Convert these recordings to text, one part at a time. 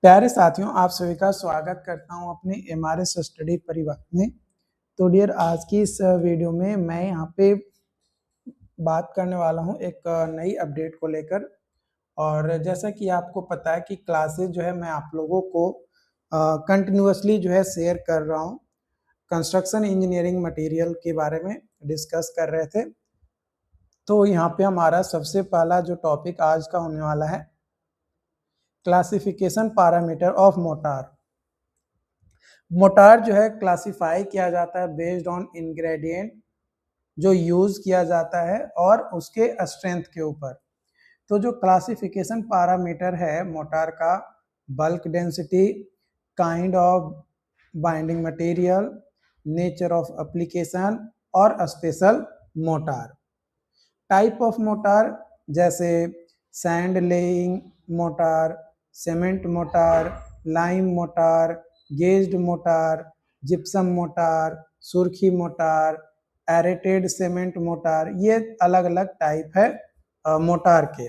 प्यारे साथियों, आप सभी का स्वागत करता हूं अपने एमआरएस स्टडी परिवार में। तो डियर, आज की इस वीडियो में मैं यहां पे बात करने वाला हूं एक नई अपडेट को लेकर। और जैसा कि आपको पता है कि क्लासेस जो है मैं आप लोगों को कंटिन्यूअसली जो है शेयर कर रहा हूं। कंस्ट्रक्शन इंजीनियरिंग मटेरियल के बारे में डिस्कस कर रहे थे। तो यहाँ पे हमारा सबसे पहला जो टॉपिक आज का होने वाला है, classification parameter of motor. Motor जो है क्लासिफाई किया जाता है बेस्ड ऑन इंग्रेडिएंट जो यूज किया जाता है और उसके स्ट्रेंथ के ऊपर। तो जो क्लासिफिकेशन पैरामीटर है मोटार का, bulk density, kind of binding material, nature of application और special mortar. Type of mortar जैसे sand laying mortar, cement mortar, lime mortar, gauged mortar, gypsum mortar, surkhi mortar, aerated cement mortar, ये अलग अलग type है mortar के।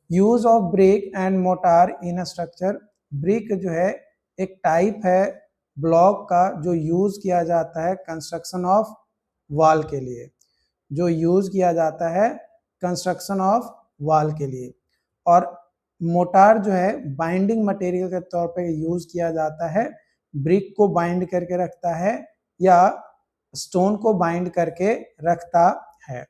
Use of brick and mortar in structure. Brick जो है एक टाइप है ब्लॉक का जो यूज किया जाता है कंस्ट्रक्शन ऑफ वॉल के लिए, जो यूज किया जाता है कंस्ट्रक्शन ऑफ वॉल के लिए। और मोटार जो है बाइंडिंग मटेरियल के तौर पे यूज किया जाता है, ब्रिक को बाइंड करके रखता है या स्टोन को बाइंड करके रखता है।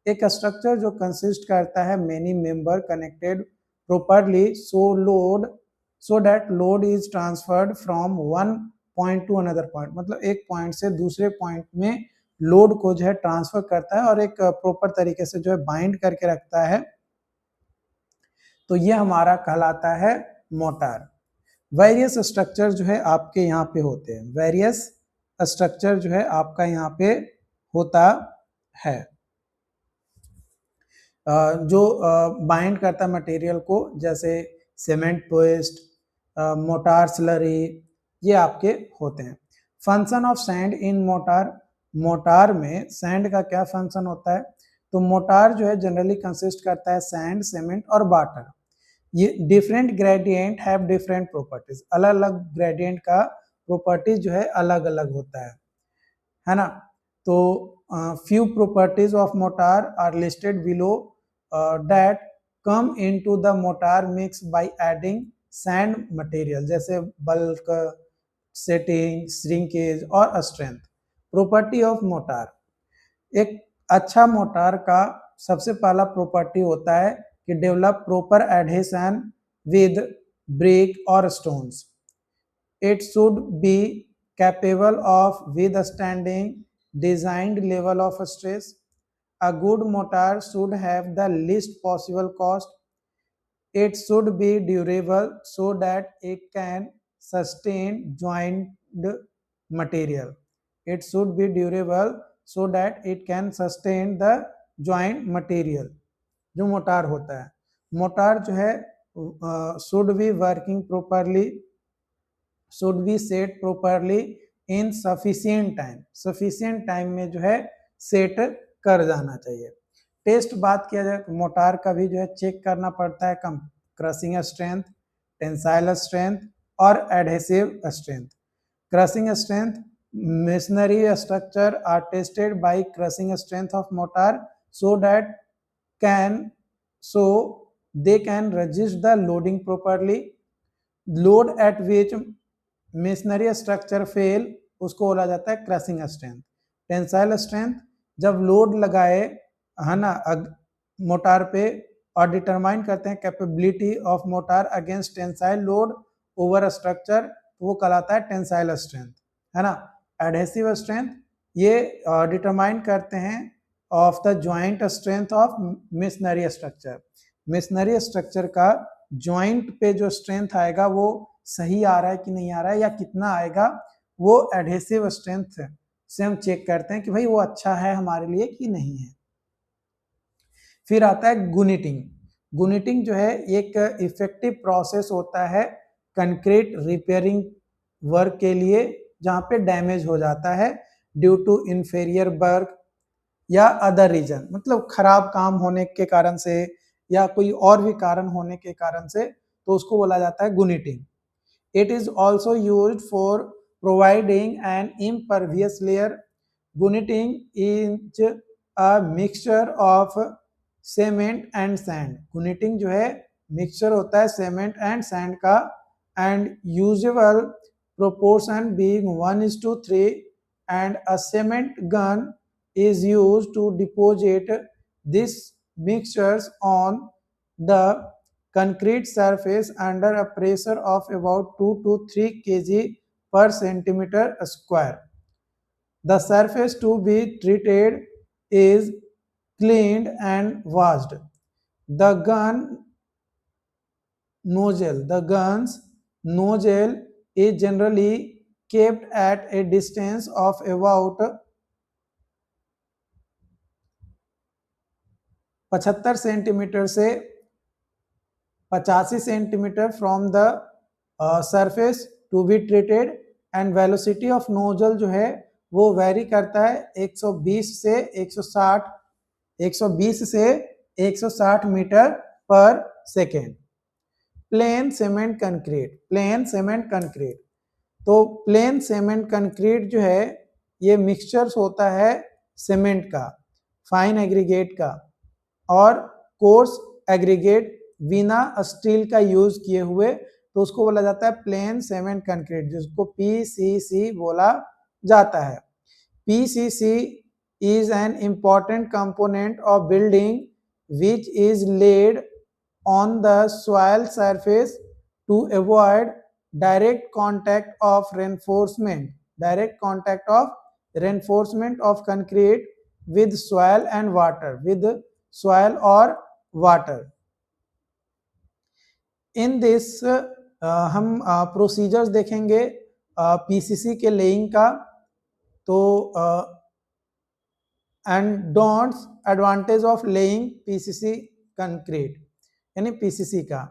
एक स्ट्रक्चर जो कंसिस्ट करता है many member connected properly so that load is transferred from one point two another point, मतलब एक पॉइंट से दूसरे पॉइंट में लोड को जो है ट्रांसफर करता है और एक प्रॉपर तरीके से जो है बाइंड करके रखता है। तो ये हमारा कहलाता है मोटार। वेरियस स्ट्रक्चर जो है आपके यहाँ पे होते हैं, वेरियस स्ट्रक्चर जो है आपका यहाँ पे होता है जो बाइंड करता है मटेरियल को, जैसे सीमेंट पेस्ट, मोटार स्लरी, ये आपके होते हैं। Function of sand in motor. Motor में सैंड का क्या फंक्शन होता है? तो मोटार जो है जनरली कंसिस्ट करता है सैंड, सीमेंट और वाटर। ये different gradient have different properties, अलग अलग ग्रेडियंट का प्रॉपर्टीज जो है अलग अलग होता है ना। तो few properties of mortar are listed below that come into the mortar mix by adding sand material, जैसे bulk, setting, shrinkage और strength। प्रॉपर्टी ऑफ मोटार, एक अच्छा मोटार का सबसे पहला प्रॉपर्टी होता है कि develop proper adhesion with brick और stones. It should be capable of withstanding designed level of stress. A good mortar should have the least possible cost. It should be durable so that it can sustain joined material. It should be durable so that it can sustain the joint material. जो motor होता है, motor जो है should be working properly, should be set properly in sufficient time, sufficient time में जो है set कर जाना चाहिए। टेस्ट बात किया जाए तो मोटार का भी जो है चेक करना पड़ता है क्रशिंग स्ट्रेंथ, टेंसाइल स्ट्रेंथ और adhesive strength. Crushing strength, masonry structure are tested by crushing strength of mortar so that they can resist the loading properly. Load at which masonry structure fail, उसको बोला जाता है crushing strength. Tensile strength, जब load लगाए है ना mortar पे और डिटरमाइन करते हैं capability of mortar against tensile load over structure, वो कहलाता है टेंसाइल स्ट्रेंथ, है ना। एडहेसिव स्ट्रेंथ, ये डिटरमाइन करते हैं of the joint strength of masonry structure. Masonry structure का ज्वाइंट पे जो स्ट्रेंथ आएगा वो सही आ रहा है कि नहीं आ रहा है या कितना आएगा, वो एडहेसिव स्ट्रेंथ से हम चेक करते हैं कि भाई वो अच्छा है हमारे लिए कि नहीं है। फिर आता है गुनिटिंग। गुनिटिंग जो है एक इफेक्टिव प्रोसेस होता है कंक्रीट रिपेयरिंग वर्क के लिए, जहां पे डैमेज हो जाता है ड्यू टू इंफेरियर वर्क या अदर रीजन, मतलब खराब काम होने के कारण से या कोई और भी कारण होने के कारण से, तो उसको बोला जाता है गुनिटिंग। It is also used for providing an impervious layer. Gunneting is a mixture of cement and sand. Gunneting जो है मिक्सचर होता है cement and sand का, and usual proportion being 1:3, and a cement gun is used to deposit these mixtures on the concrete surface under a pressure of about 2 to 3 kg per centimeter square. The surface to be treated is cleaned and washed. The gun's nozzle is generally kept at a distance of about 75 centimetre से 85 centimetre from the surface to be treated, and velocity of nozzle जो है वो very करता है 120 से 160 metre पर second. Plane cement concrete, तो plane cement concrete जो है ये मिक्सचर्स होता है सीमेंट का, फाइन एग्रीगेट का और कोर्स एग्रीगेट बिना स्टील का यूज किए हुए, तो उसको बोला जाता है प्लेन सीमेंट कंक्रीट, जिसको पीसीसी बोला जाता है। PCC is an important component of building which is laid on the soil surface to avoid direct contact of reinforcement of concrete with soil or water. In this हम procedures देखेंगे PCC के laying का, तो and don'ts advantage of laying PCC concrete यानी PCC का।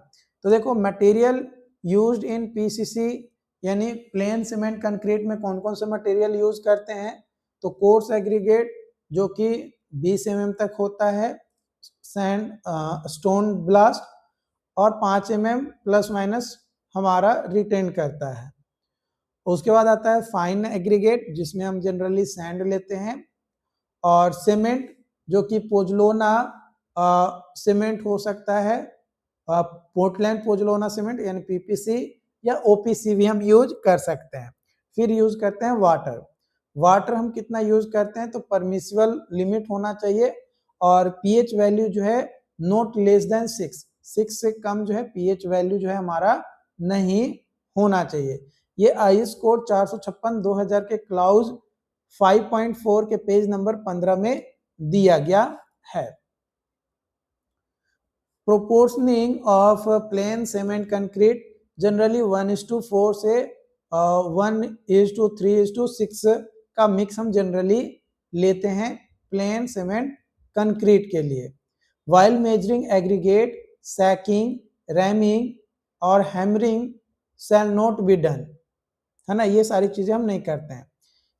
तो देखो material used in PCC यानी प्लेन सीमेंट कंक्रीट में कौन कौन से मटेरियल यूज करते हैं, तो कोर्स एग्रीगेट जो कि 20 mm तक होता है, सैंड स्टोन ब्लास्ट और 5 mm प्लस माइनस हमारा रिटेन करता है। उसके बाद आता है फाइन एग्रीगेट जिसमें हम जनरली सैंड लेते हैं, और सीमेंट जो कि पोजलोना सीमेंट हो सकता है, पोर्टलैंड पोजलोना सीमेंट यानी पीपीसी या ओपीसी भी हम यूज कर सकते हैं। फिर यूज करते हैं वाटर हम कितना यूज करते हैं, तो परमिसिबल लिमिट होना चाहिए, और पीएच वैल्यू जो है नॉट लेस देन 6 से कम जो है पीएच वैल्यू जो है हमारा नहीं होना चाहिए। ये आईएस कोड 456 2000 के क्लाउज 5.4 के पेज नंबर 15 में दिया गया है। Proportioning of plain cement concrete generally 1:4 से 1:3:6 का मिक्स हम जनरली लेते हैं प्लेन सीमेंट कंक्रीट के लिए। While measuring aggregate, sacking, ramming और hammering shall not be done, है ना, ये सारी चीजें हम नहीं करते हैं।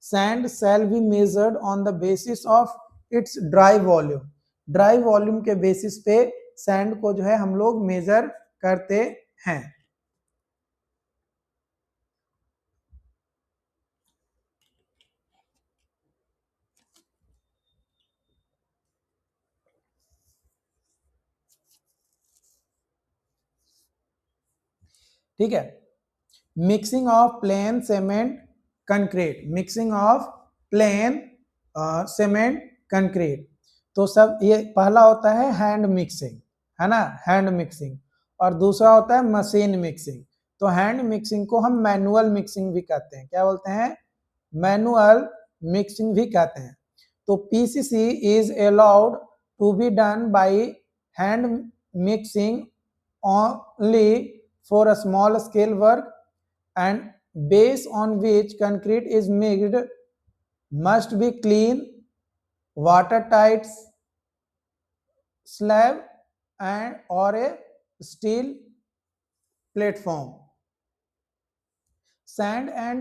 Sand shall be measured on the basis of its dry volume के बेसिस पे सैंड को जो है हम लोग मेजर करते हैं। ठीक है, mixing of plain cement concrete, तो सब ये पहला होता है हैंड मिक्सिंग, है ना, हैंड मिक्सिंग, और दूसरा होता है मशीन मिक्सिंग। तो हैंड मिक्सिंग को हम मैनुअल मिक्सिंग भी कहते हैं, क्या बोलते हैं, मैनुअल मिक्सिंग भी कहते हैं। तो PCC is allowed to be done by hand mixing only for a small scale work, and base on which concrete is mixed must be clean, watertight slab and or a steel platform. Sand and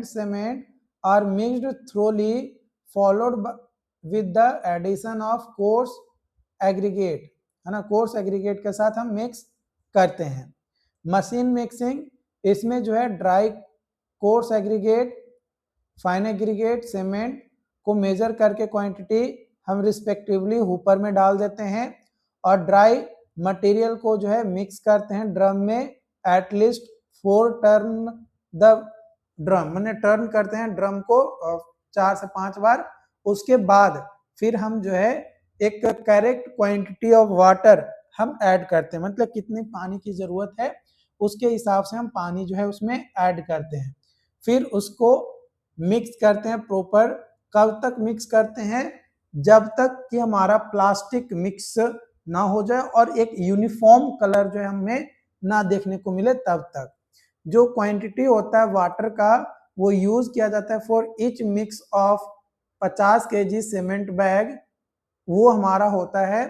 cement are mixed thoroughly, followed with the addition of coarse aggregate, है ना, coarse aggregate के साथ हम mix करते हैं। Machine mixing, इसमें जो है dry coarse aggregate, fine aggregate, cement को मेजर करके क्वांटिटी हम रिस्पेक्टिवली हुपर में डाल देते हैं और ड्राई मटेरियल को जो है मिक्स करते हैं ड्रम में एटलीस्ट 4 टर्न द ड्रम, मैंने टर्न करते हैं ड्रम को 4 से 5 बार। उसके बाद फिर हम जो है एक करेक्ट क्वांटिटी ऑफ वाटर हम ऐड करते हैं, मतलब कितनी पानी की जरूरत है उसके हिसाब से हम पानी जो है उसमें ऐड करते हैं। फिर उसको मिक्स करते हैं प्रॉपर। कब तक मिक्स करते हैं? जब तक कि हमारा प्लास्टिक मिक्स ना हो जाए और एक यूनिफॉर्म कलर जो है हमें ना देखने को मिले तब तक। जो क्वांटिटी होता है वाटर का वो यूज किया जाता है for each mix of 50 kg cement bag, वो हमारा होता है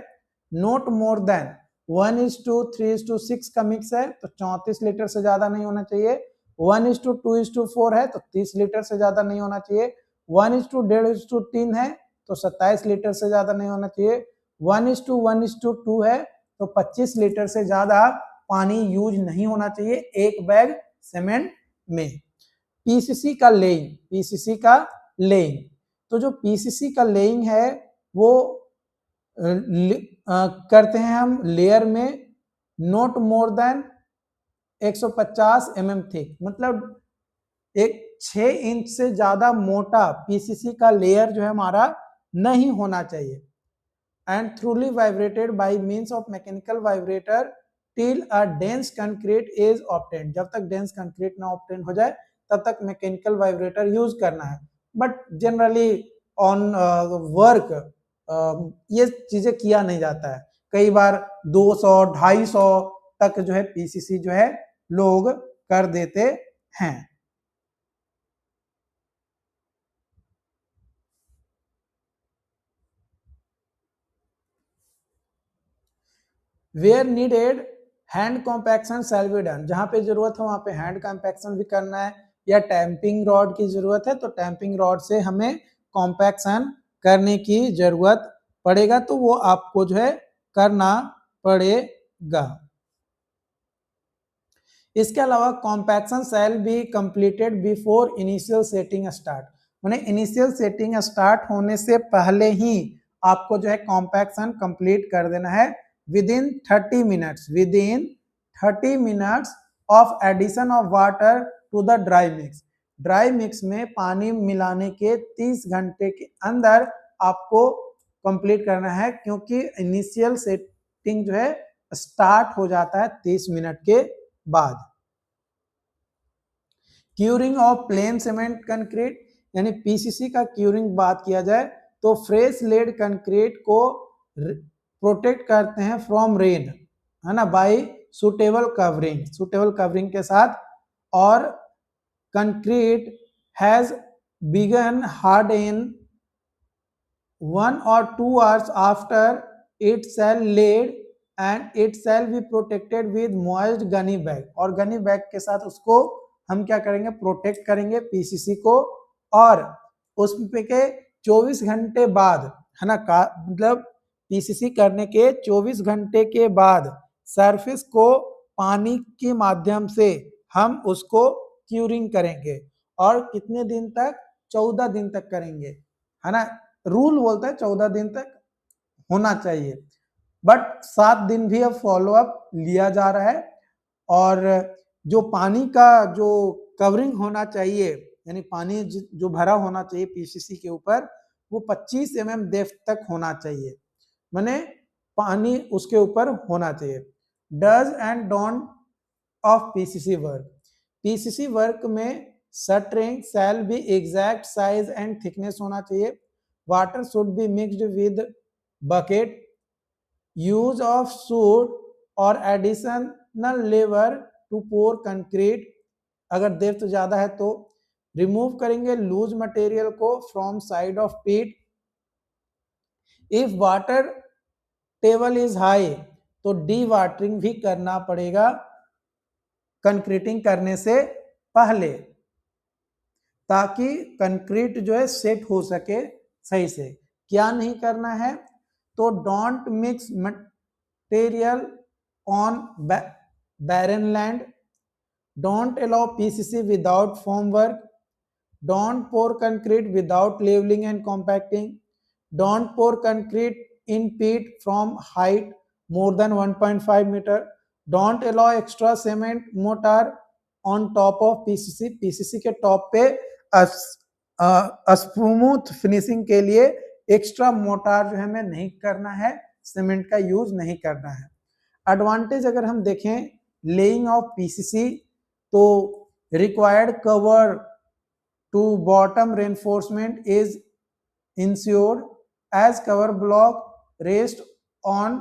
नॉट मोर देन 1:3:6 का मिक्स है तो 34 लीटर से ज्यादा नहीं होना चाहिए। 1:2:4 है तो 30 लीटर से ज्यादा नहीं होना चाहिए। 1:1:3 है तो 27 लीटर से ज्यादा नहीं होना चाहिए। 1:1:2 है तो 25 लीटर से ज्यादा पानी यूज नहीं होना चाहिए एक बैग सीमेंट में। पीसीसी का लेइंग, पीसीसी का लेइंग, तो जो पीसीसी का लेइंग है वो करते हैं हम लेयर में not more than 150 mm thick, मतलब एक 6 इंच से ज्यादा मोटा पीसीसी का लेयर जो है हमारा नहीं होना चाहिए। And थ्रूली vibrated by means of mechanical vibrator till a dense concrete is obtained, जब तक डेंस कंक्रीट ना ऑब्टेन हो जाए तब तक मैकेनिकल वाइब्रेटर यूज करना है। बट जनरली ऑन वर्क ये चीजें किया नहीं जाता है। कई बार 200-250 तक जो है पीसीसी जो है लोग कर देते हैं। Where needed hand compaction shall be done, जहां पे जरूरत है वहां पे हैंड कॉम्पैक्शन भी करना है, या टैंपिंग रॉड की जरूरत है तो टैंपिंग रॉड से हमें कॉम्पैक्शन करने की जरूरत पड़ेगा, तो वो आपको जो है करना पड़ेगा। इसके अलावा compaction shall be completed before initial setting start, उन्हें इनिशियल सेटिंग स्टार्ट होने से पहले ही आपको जो है कॉम्पैक्शन कंप्लीट कर देना है within 30 minutes, within 30 minutes of addition of water to the dry mix, dry mix में पानी मिलाने के 30 घंटे के अंदर आपको कंप्लीट करना है, क्योंकि इनिशियल सेटिंग जो है स्टार्ट हो जाता है 30 मिनट के बाद। Curing of plain cement concrete, यानी पीसीसी का क्यूरिंग बात किया जाए तो फ्रेश लेड कंक्रीट को प्रोटेक्ट करते हैं फ्रॉम रेन, है ना, bye suitable covering, suitable covering के साथ। और concrete has begin hard in 1 or 2 hours after it shall laid and it shall be protected with moist gunny bag, और gunny bag के साथ उसको हम क्या करेंगे, प्रोटेक्ट करेंगे पीसीसी को। और उस पे के 24 घंटे बाद, है ना, मतलब पीसीसी करने के 24 घंटे के बाद सरफेस को पानी के माध्यम से हम उसको क्यूरिंग करेंगे। और कितने दिन तक? 14 दिन तक करेंगे, है ना। रूल बोलता है 14 दिन तक होना चाहिए, बट 7 दिन भी अब फॉलोअप लिया जा रहा है। और जो पानी का जो कवरिंग होना चाहिए, यानी पानी जो भरा होना चाहिए पीसीसी के ऊपर, वो 25 mm डेप्थ तक होना चाहिए, माने पानी उसके ऊपर होना चाहिए। Dos and don't of PCC work, PCC work में shuttering shall be exact size and thickness होना चाहिए। Water should be mixed with bucket, use of chute और additional labour to pour concrete, अगर डेप्थ ज्यादा है तो रिमूव करेंगे loose material को from side of pit. If water table is high तो डी वाटरिंग भी करना पड़ेगा कंक्रीटिंग करने से पहले, ताकि कंक्रीट जो है सेट हो सके सही से। क्या नहीं करना है? तो don't mix material on barren land, don't allow PCC without formwork, don't pour concrete without leveling and compacting, don't pour concrete in pit from height more than 1.5 meter, don't allow extra cement mortar on top of PCC, PCC के top पे smooth finishing के लिए extra motor जो है हमें नहीं करना है, सीमेंट का यूज नहीं करना है। एडवांटेज अगर हम देखें लेइंग ऑफ पीसीसी, तो required cover to bottom reinforcement is ensured as cover block rest on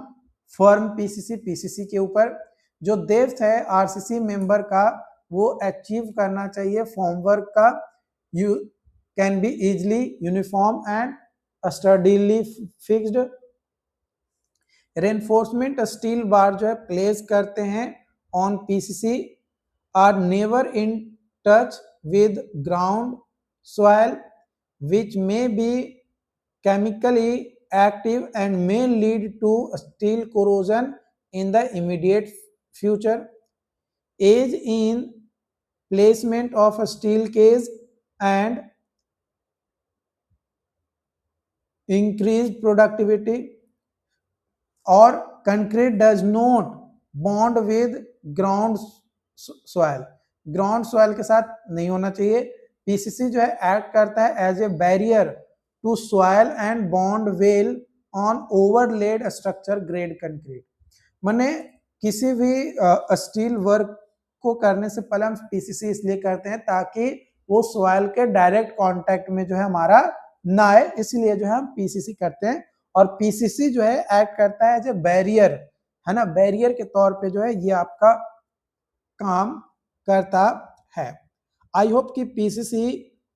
firm PCC, PCC के ऊपर जो डेप्थ है आरसीसी मेंबर का वो अचीव करना चाहिए फॉर्मवर्क का, you can be easily uniform and steadily fixed. Reinforcement steel bar जो है प्लेस करते हैं on PCC are never in touch with ground soil which may be chemically active and may lead to steel corrosion in the immediate future. Age in placement of a steel cage and increased productivity, or concrete does not bond with ground soil, ground soil के साथ नहीं होना चाहिए। PCC जो है act करता है as a barrier to soil and bond well on overlaid structure grade concrete. माने किसी भी स्टील वर्क को करने से पहले हम पीसीसी इसलिए करते हैं ताकि वो सॉइल के डायरेक्ट कांटेक्ट में जो है हमारा ना आए, इसलिए जो है हम पीसीसी करते हैं। और पीसीसी जो है एक्ट करता है एज ए बैरियर, है ना, बैरियर के तौर पे जो है ये आपका काम करता है। आई होप कि पीसीसी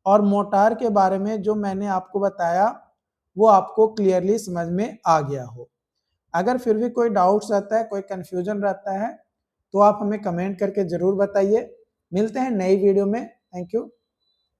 और मोटार के बारे में जो मैंने आपको बताया वो आपको क्लियरली समझ में आ गया हो। अगर फिर भी कोई डाउट्स रहता है, कोई कंफ्यूजन रहता है तो आप हमें कमेंट करके जरूर बताइए। मिलते हैं नई वीडियो में। Thank you.